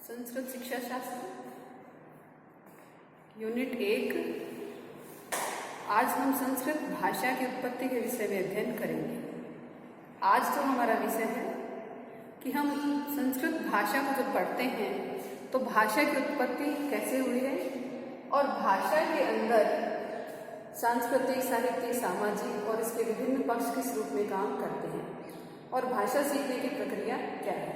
संस्कृत शिक्षा शास्त्र यूनिट 1। आज हम संस्कृत भाषा की उत्पत्ति के विषय में अध्ययन करेंगे। आज तो हमारा विषय है कि हम संस्कृत भाषा को जब पढ़ते हैं तो भाषा की उत्पत्ति कैसे हुई है और भाषा के अंदर सांस्कृतिक, साहित्यिक, सामाजिक और इसके विभिन्न पक्ष किस रूप में काम करते हैं और भाषा सीखने की प्रक्रिया क्या है।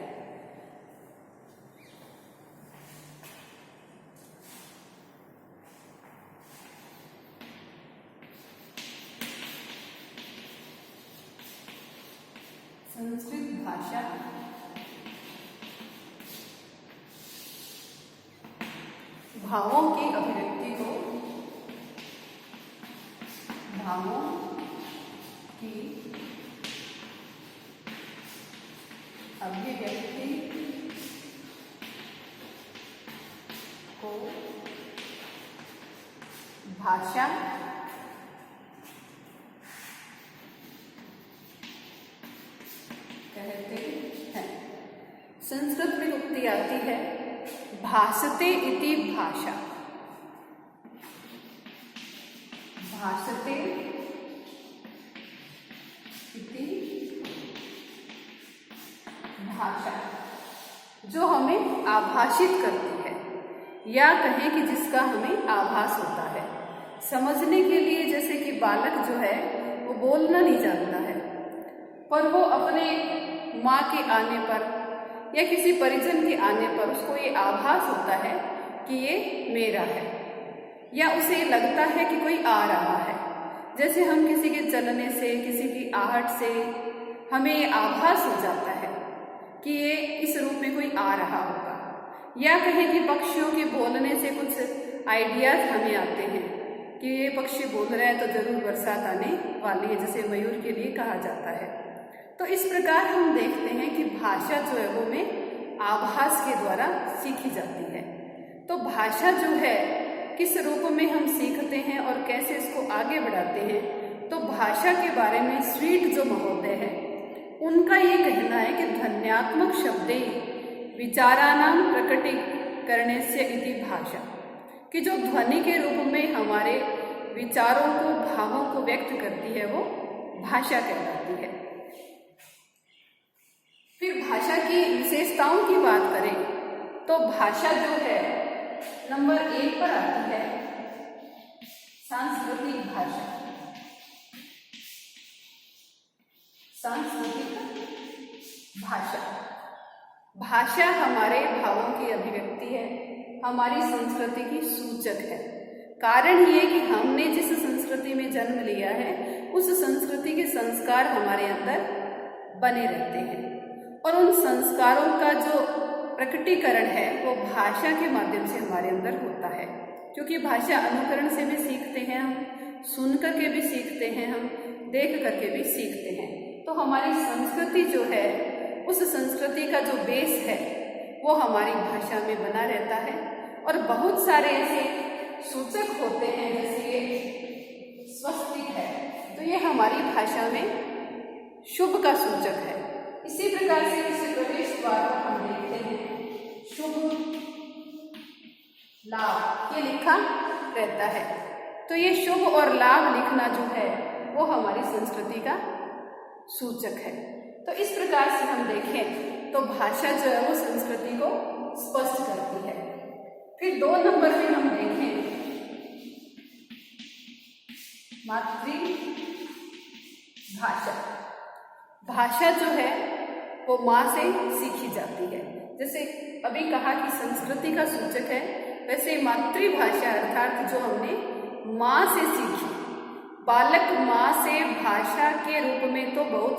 संस्कृत भाषा भावों की अभिव्यक्ति की को भाषा कहते हैं। संस्कृत में उक्ति आती है भाषते इति भाषा। भाषते इति भाषा जो हमें आभाषित करती है या कहें कि जिसका हमें आभास होता है। समझने के लिए जैसे कि बालक जो है वो बोलना नहीं जानता है पर वो अपने माँ के आने पर या किसी परिजन के आने पर उसको ये आभास होता है कि ये मेरा है या उसे लगता है कि कोई आ रहा है। जैसे हम किसी के चलने से, किसी की आहट से हमें ये आभास हो जाता है कि ये इस रूप में कोई आ रहा होगा। या कहें कि पक्षियों के बोलने से कुछ आइडियाज हमें आते हैं कि ये पक्षी बोल रहा है तो जरूर बरसात आने वाली है, जैसे मयूर के लिए कहा जाता है। तो इस प्रकार हम देखते हैं कि भाषा जो है वो में आभास के द्वारा सीखी जाती है। तो भाषा जो है किस रूप में हम सीखते हैं और कैसे इसको आगे बढ़ाते हैं, तो भाषा के बारे में स्वीट जो महोदय है उनका ये कहना है कि ध्वन्यात्मक शब्दे विचारानाम प्रकटीकरणस्य इति भाषा, कि जो ध्वनि के रूप में हमारे विचारों को, भावों को व्यक्त करती है वो भाषा कहलाती है। फिर भाषा की विशेषताओं की बात करें तो भाषा जो है नंबर 1 पर आती है सांस्कृतिक भाषा। सांस्कृतिक भाषा, भाषा हमारे भावों की अभिव्यक्ति है, हमारी संस्कृति की सूचक है। कारण ये कि हमने जिस संस्कृति में जन्म लिया है उस संस्कृति के संस्कार हमारे अंदर बने रहते हैं और उन संस्कारों का जो प्रकटीकरण है वो भाषा के माध्यम से हमारे अंदर होता है। क्योंकि भाषा अनुकरण से भी सीखते हैं, हम सुन करके भी सीखते हैं, हम देख करके भी सीखते हैं। तो हमारी संस्कृति जो है उस संस्कृति का जो बेस है वो हमारी भाषा में बना रहता है। और बहुत सारे ऐसे सूचक होते हैं, जैसे ये स्वस्तिक है तो ये हमारी भाषा में शुभ का सूचक है। इसी प्रकार से इस प्रवेश द्वार पर हम देखते हैं शुभ, लाभ, ये लिखा रहता है। तो ये शुभ और लाभ लिखना जो है वो हमारी संस्कृति का सूचक है। तो इस प्रकार से हम देखें तो भाषा जो है वो संस्कृति को स्पष्ट करती है। फिर 2 नंबर में हम देखें मातृभाषा। भाषा जो है वो माँ से सीखी जाती है। जैसे अभी कहा कि संस्कृति का सूचक है, वैसे मातृभाषा अर्थात जो हमने माँ से सीखी। बालक माँ से भाषा के रूप में तो बहुत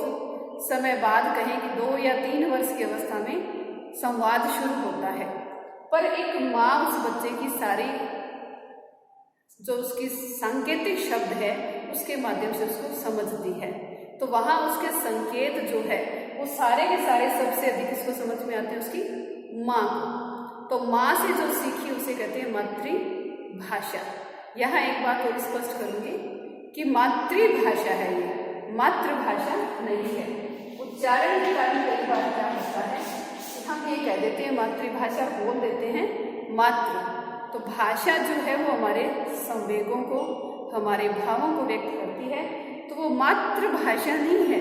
समय बाद, कहें कि 2 या 3 वर्ष की अवस्था में संवाद शुरू होता है, पर एक माँ उस बच्चे की सारी जो उसकी सांकेतिक शब्द है उसके माध्यम से उसको समझती है। तो वहाँ उसके संकेत जो है वो सारे के सारे सबसे अधिक इसको समझ में आते हैं उसकी माँ को। तो माँ से जो सीखी उसे कहते हैं मातृभाषा। यहाँ एक बात और स्पष्ट करूंगी कि मातृभाषा है, ये मातृभाषा नहीं है। उच्चारण के कारण कई बार क्या होता है कि हम ये कह देते हैं, मातृभाषा बोल देते हैं मातृ। तो भाषा जो है वो हमारे संवेगों को, हमारे भावों को व्यक्त करती है। तो वो मातृभाषा नहीं है,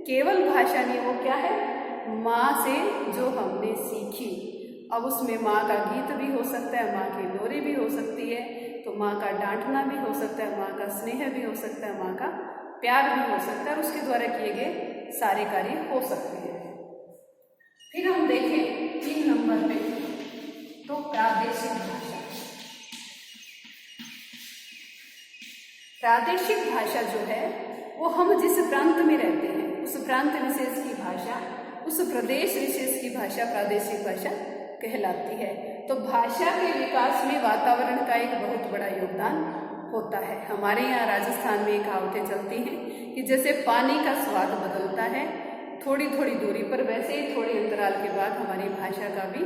केवल भाषा नहीं, वो क्या है, माँ से जो हमने सीखी। अब उसमें माँ का गीत भी हो सकता है, माँ की लोरी भी हो सकती है, तो माँ का डांटना भी हो सकता है, माँ का स्नेह भी हो सकता है, माँ का प्यार भी हो सकता है, और उसके द्वारा किए गए सारे कार्य हो सकते हैं। फिर हम देखें 3 नंबर पे, तो प्रादेशिक भाषा। प्रादेशिक भाषा जो है वो हम जिस प्रांत में रहते हैं उस प्रांत विशेष की भाषा, उस प्रदेश विशेष की भाषा प्रादेशिक भाषा कहलाती है। तो भाषा के विकास में वातावरण का एक बहुत बड़ा योगदान होता है। हमारे यहाँ राजस्थान में कहावतें चलती हैं कि जैसे पानी का स्वाद बदलता है थोड़ी थोड़ी दूरी पर, वैसे ही थोड़े अंतराल के बाद हमारी भाषा का भी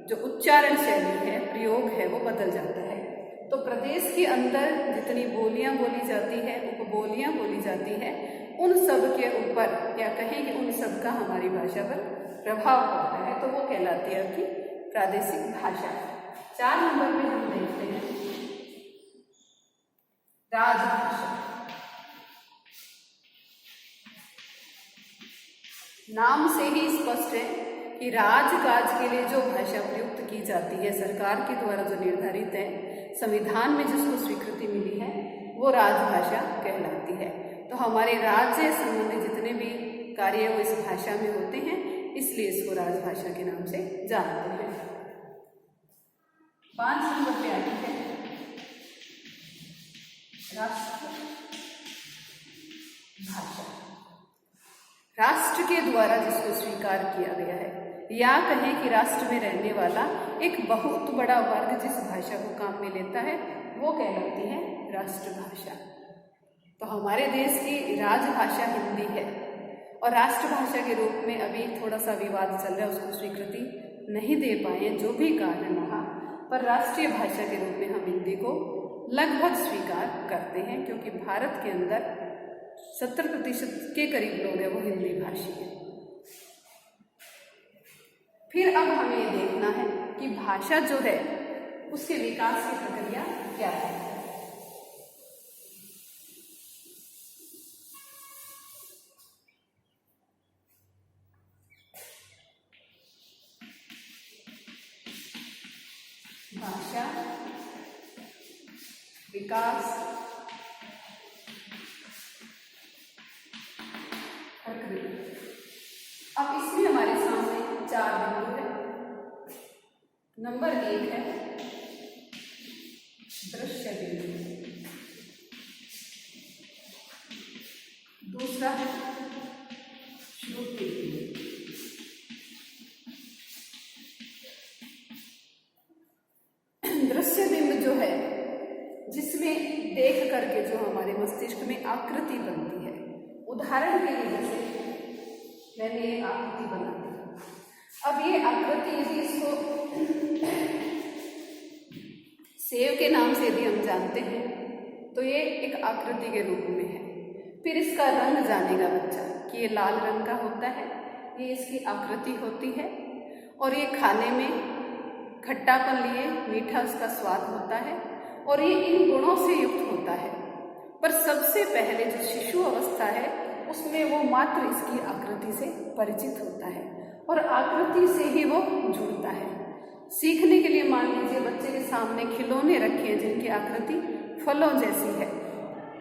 जो उच्चारण शैली है, प्रयोग है, वो बदल जाता है। तो प्रदेश के अंदर जितनी बोलियां बोली जाती है, उपबोलियां बोली जाती है, उन सब के ऊपर, या कहें कि उन सब का हमारी भाषा पर प्रभाव पड़ता है, तो वो कहलाती है आपकी प्रादेशिक भाषा। 4 नंबर में हम देखते हैं राजभाषा। नाम से ही स्पष्ट है कि राजकाज के लिए जो भाषा प्रयुक्त की जाती है, सरकार के द्वारा जो निर्धारित है, संविधान में जिसको स्वीकृति मिली है, वो राजभाषा कहलाती है। तो हमारे राज्य संबंधी जितने भी कार्य वो इस भाषा में होते हैं, इसलिए इसको राजभाषा के नाम से जानते हैं। 5 नंबर पे आती है राष्ट्र भाषा। राष्ट्र के द्वारा जिसको स्वीकार किया गया है, या कहें कि राष्ट्र में रहने वाला एक बहुत बड़ा वर्ग जिस भाषा को काम में लेता है, वो कहलाती है राष्ट्रभाषा। तो हमारे देश की राजभाषा हिंदी है, और राष्ट्रभाषा के रूप में अभी थोड़ा सा विवाद चल रहा है, उसको स्वीकृति नहीं दे पाए, जो भी कारण रहा, पर राष्ट्रीय भाषा के रूप में हम हिंदी को लगभग स्वीकार करते हैं, क्योंकि भारत के अंदर 70% के करीब लोग हैं वो हिंदी भाषी हैं। फिर अब हमें ये देखना है कि भाषा जो है उसके विकास की प्रक्रिया क्या है। भाषा विकास प्रक्रिया। अब इसमें हमारे सामने 4 बिंदु है। नंबर 1 है दृश्य बिंदु, दूसरा है श्रुति बिंदु, दृश्य बिंब जो है जिसमें देख करके जो हमारे मस्तिष्क में आकृति बनती है। उदाहरण के लिए जैसे मैंने ये आकृति बना दी, अब ये आकृति यदि इसको सेव के नाम से यदि हम जानते हैं तो ये एक आकृति के रूप में है। फिर इसका रंग जानेगा बच्चा कि ये लाल रंग का होता है, ये इसकी आकृति होती है, और ये खाने में खट्टापन लिए मीठा उसका स्वाद होता है, और ये इन गुणों से युक्त होता है। पर सबसे पहले जो शिशु अवस्था है उसमें वो मात्र इसकी आकृति से परिचित होता है, और आकृति से ही वो जुड़ता है। सीखने के लिए मान लीजिए बच्चे के सामने खिलौने रखे हैं जिनकी आकृति फलों जैसी है,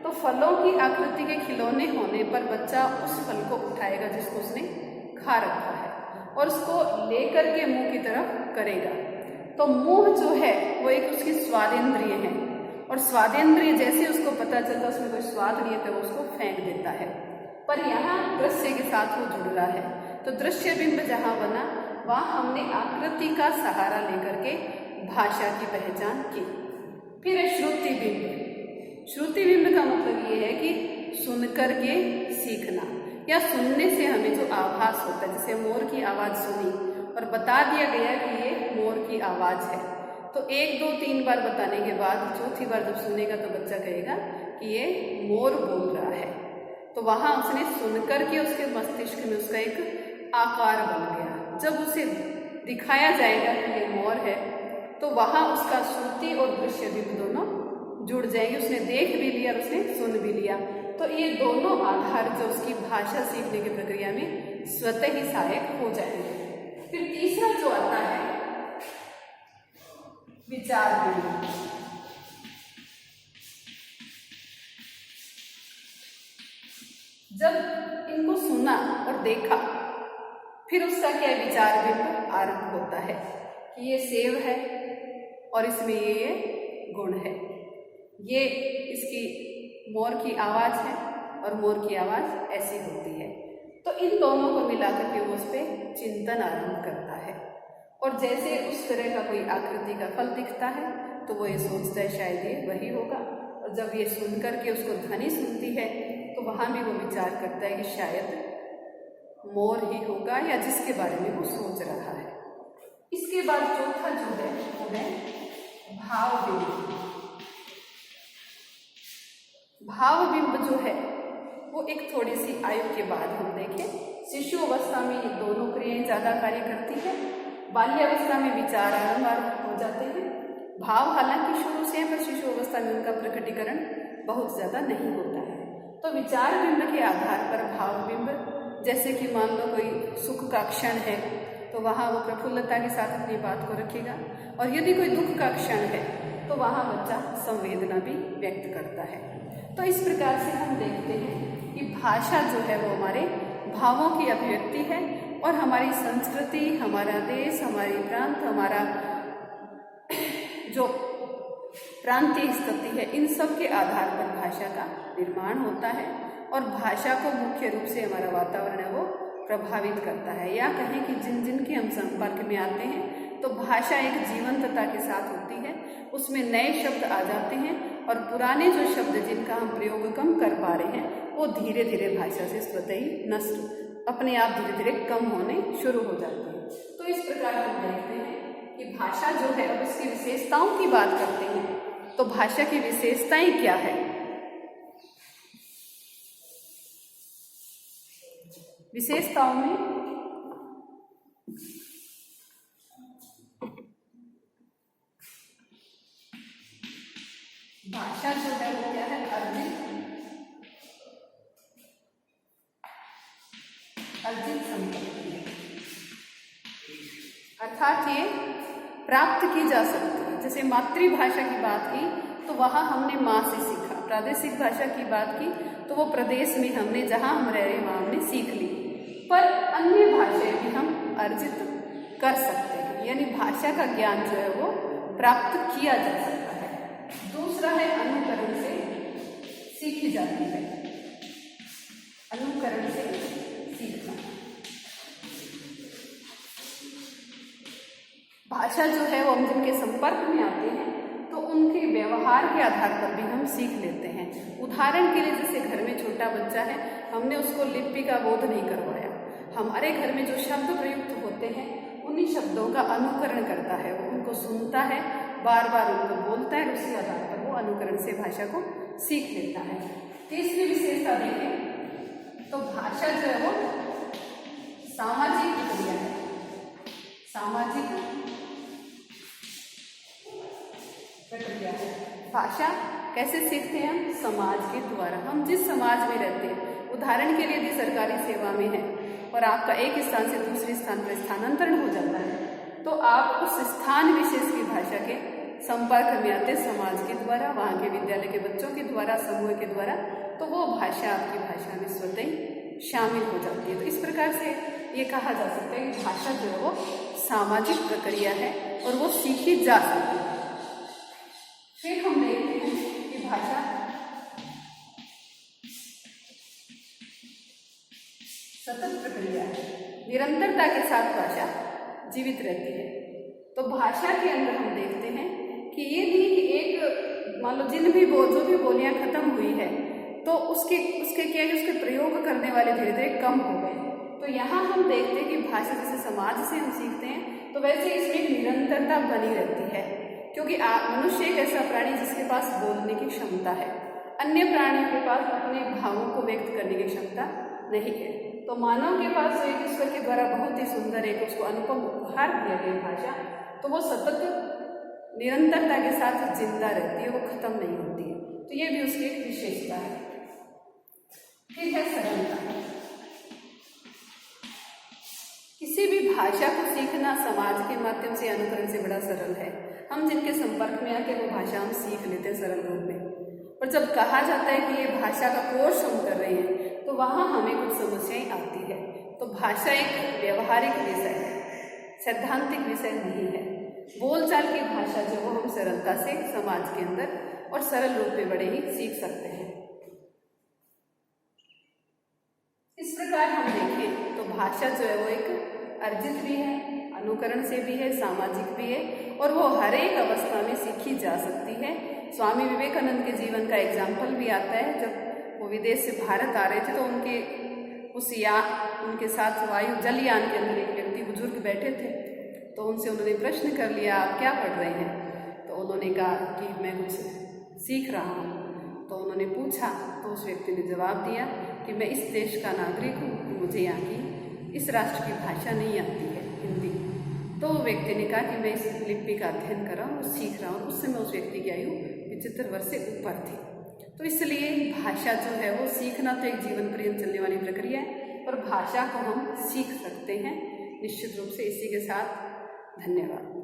तो फलों की आकृति के खिलौने होने पर बच्चा उस फल को उठाएगा जिसको उसने खा रखा है, और उसको लेकर के मुंह की तरफ करेगा। तो मुंह जो है वो एक उसकी स्वादेंद्रिय है, और स्वादेंद्रिय जैसे उसको पता चलता उसमें कोई स्वाद नहीं है तो वो उसको फेंक देता है। पर यहाँ दृश्य के साथ वो जुड़ रहा है, तो दृश्य बिंब जहाँ बना वहाँ हमने आकृति का सहारा लेकर के भाषा की पहचान की। फिर है श्रुति बिंब। श्रुति बिंब का मतलब ये है कि सुन करके सीखना, या सुनने से हमें जो आभास होता है, जैसे मोर की आवाज़ सुनी और बता दिया गया कि ये मोर की आवाज़ है, तो 1 2 3 बार बताने के बाद चौथी बार जब सुनेगा तो बच्चा कहेगा कि ये मोर बोल रहा है। तो वहाँ उसने सुन कर के उसके मस्तिष्क में उसका एक आकार बन गया। जब उसे दिखाया जाएगा कि ये मोर है, तो वहाँ उसका श्रुति और दृश्य बिंब दोनों जुड़ जाएंगे। उसने देख भी लिया और उसने सुन भी लिया, तो ये दोनों आधार जो उसकी भाषा सीखने की प्रक्रिया में स्वतः ही सहायक हो जाएंगे। फिर तीसरा जो आता है विचार बिंब। जब इनको सुना और देखा, फिर उसका क्या विचार बिंब आरंभ होता है कि ये सेव है और इसमें ये गुण है, ये इसकी मोर की आवाज़ है और मोर की आवाज़ ऐसी होती है। तो इन दोनों को मिलाकर के वो उस पर चिंतन आरंभ करता है, और जैसे उस तरह का कोई आकृति का फल दिखता है तो वो ये सोचता है शायद ये वही होगा, और जब ये सुन करके उसको ध्वनि सुनती है तो वहाँ भी वो विचार करता है कि शायद मोर ही होगा या जिसके बारे में वो सोच रहा है। इसके बाद चौथा जो है वो है भाव बिंब। भाव बिंब जो है वो एक थोड़ी सी आयु के बाद हम देखें। शिशु अवस्था में ये दोनों क्रियाएं ज़्यादा कार्य करती है, बाल्यावस्था में विचार आरंभ हो जाते हैं। भाव हालांकि शुरू से है, पर शिशु अवस्था में उनका प्रकटीकरण बहुत ज़्यादा नहीं होता है। तो विचार बिंब के आधार पर भाव बिंब, जैसे कि मान लो कोई सुख का क्षण है तो वहाँ वो प्रफुल्लता के साथ अपनी बात को रखेगा, और यदि कोई दुख का क्षण है तो वहाँ बच्चा संवेदना भी व्यक्त करता है। तो इस प्रकार से हम देखते हैं कि भाषा जो है वो हमारे भावों की अभिव्यक्ति है, और हमारी संस्कृति, हमारा देश, हमारी प्रांत, हमारा जो प्रांतीय स्थिति है, इन सब के आधार पर भाषा का निर्माण होता है, और भाषा को मुख्य रूप से हमारा वातावरण है वो प्रभावित करता है। या कहें कि जिन जिन के हम संपर्क में आते हैं तो भाषा एक जीवंतता के साथ होती है, उसमें नए शब्द आ जाते हैं, और पुराने जो शब्द जिनका हम प्रयोग कम कर पा रहे हैं वो धीरे धीरे भाषा से स्वतः ही नष्ट, अपने आप धीरे धीरे कम होने शुरू हो जाते हैं। तो इस प्रकार हम देखते हैं कि भाषा जो है, अब उसकी विशेषताओं की बात करते हैं तो भाषा की विशेषताएं क्या है। विशेषताओं में भाषा जो है वो क्या है, अर्जित संपत्ति है, अर्थात ये प्राप्त की जा सकती है। जैसे मातृभाषा की बात की तो वहाँ हमने माँ से सीखा, प्रादेशिक भाषा की बात की तो वो प्रदेश में हमने जहाँ हम रह रहे वहाँ हमने सीख ली, पर अन्य भाषाएं भी हम अर्जित कर सकते हैं, यानी भाषा का ज्ञान जो है वो प्राप्त किया जा सकता है। दूसरा है अनुकरण से सीखी जाती है, अनुकरण से सीखना। भाषा जो है वो हम जिनके संपर्क में आते हैं तो उनके व्यवहार के आधार पर भी हम सीख लेते हैं। उदाहरण के लिए जैसे घर में छोटा बच्चा है, हमने उसको लिपि का बोध नहीं करवाया, हमारे घर में जो शब्द प्रयुक्त होते हैं उन्हीं शब्दों का अनुकरण करता है, वो उनको सुनता है, बार बार उनको बोलता है, उसी आधार पर वो अनुकरण से भाषा को सीख लेता है। तीसरी विशेषता देखें तो भाषा जो है वो सामाजिक प्रक्रिया है। सामाजिक प्रक्रिया है। भाषा कैसे सीखते हैं हम? समाज के द्वारा। हम जिस समाज में रहते हैं, उदाहरण के लिए यदि सरकारी सेवा में है और आपका एक स्थान से दूसरे स्थान पर स्थानांतरण हो जाता है तो आप उस स्थान विशेष की भाषा के संपर्क में आते समाज के द्वारा, वहाँ के विद्यालय के बच्चों के द्वारा, समूह के द्वारा, तो वो भाषा आपकी भाषा में स्वतः ही शामिल हो जाती है। तो इस प्रकार से ये कहा जा सकता है कि भाषा जो है वो सामाजिक प्रक्रिया है और वो सीखी जा सकती है। फिर हम देखते हैं कि भाषा सतत प्रक्रिया है, निरंतरता के साथ भाषा जीवित रहती है। तो भाषा के अंदर हम देखते हैं कि ये नहीं कि एक मान लो जो भी बोलियां खत्म हुई है तो उसके क्या है, उसके प्रयोग करने वाले धीरे धीरे कम हो गए। तो यहाँ हम देखते हैं कि भाषा जैसे समाज से हम सीखते हैं तो वैसे इसमें एक निरंतरता बनी रहती है, क्योंकि मनुष्य एक ऐसा प्राणी जिसके पास बोलने की क्षमता है, अन्य प्राणियों के पास अपने भावों को व्यक्त करने की क्षमता नहीं है। तो मानव के पास जो एक ईश्वर के द्वारा बहुत ही सुंदर एक उसको अनुपम उपहार दिया गया भाषा, तो वो सतत निरंतरता के साथ जिंदा रहती है, वो खत्म नहीं होती है। तो ये भी उसकी एक विशेषता है। फिर है सरलता। किसी भी भाषा को सीखना समाज के माध्यम से, अनुकरण से बड़ा सरल है। हम जिनके संपर्क में आके वो भाषा हम सीख लेते हैं सरल रूप में, और जब कहा जाता है कि ये भाषा का कोर्स हम कर रहे हैं तो वहाँ हमें कुछ समस्याएं आती है। तो भाषा एक व्यवहारिक विषय है, सैद्धांतिक विषय नहीं है। बोलचाल की भाषा जो वो हम सरलता से समाज के अंदर और सरल रूप में बड़े ही सीख सकते हैं। इस प्रकार हम देखें तो भाषा जो है वो एक अर्जित भी है, अनुकरण से भी है, सामाजिक भी है, और वो हर एक अवस्था में सीखी जा सकती है। स्वामी विवेकानंद के जीवन का एग्जाम्पल भी आता है। जब वो विदेश से भारत आ रहे थे तो उनके साथ जलयान के अंदर एक व्यक्ति बुजुर्ग बैठे थे, तो उनसे उन्होंने प्रश्न कर लिया, आप क्या पढ़ रहे हैं? तो उन्होंने कहा कि मैं कुछ सीख रहा हूँ। तो उन्होंने पूछा, तो उस व्यक्ति ने जवाब दिया कि मैं इस देश का नागरिक हूँ, मुझे यहाँ की इस राष्ट्र की भाषा नहीं आती है, हिंदी। तो वो व्यक्ति ने कहा कि मैं इस लिपि का अध्ययन कर रहा हूँ, सीख रहा हूँ। उस समय उस व्यक्ति की आयु 75 वर्ष से ऊपर थी। तो इसलिए भाषा जो है वो सीखना तो एक जीवन पर्यंत चलने वाली प्रक्रिया है, और भाषा को हम सीख सकते हैं निश्चित रूप से। इसी के साथ धन्यवाद।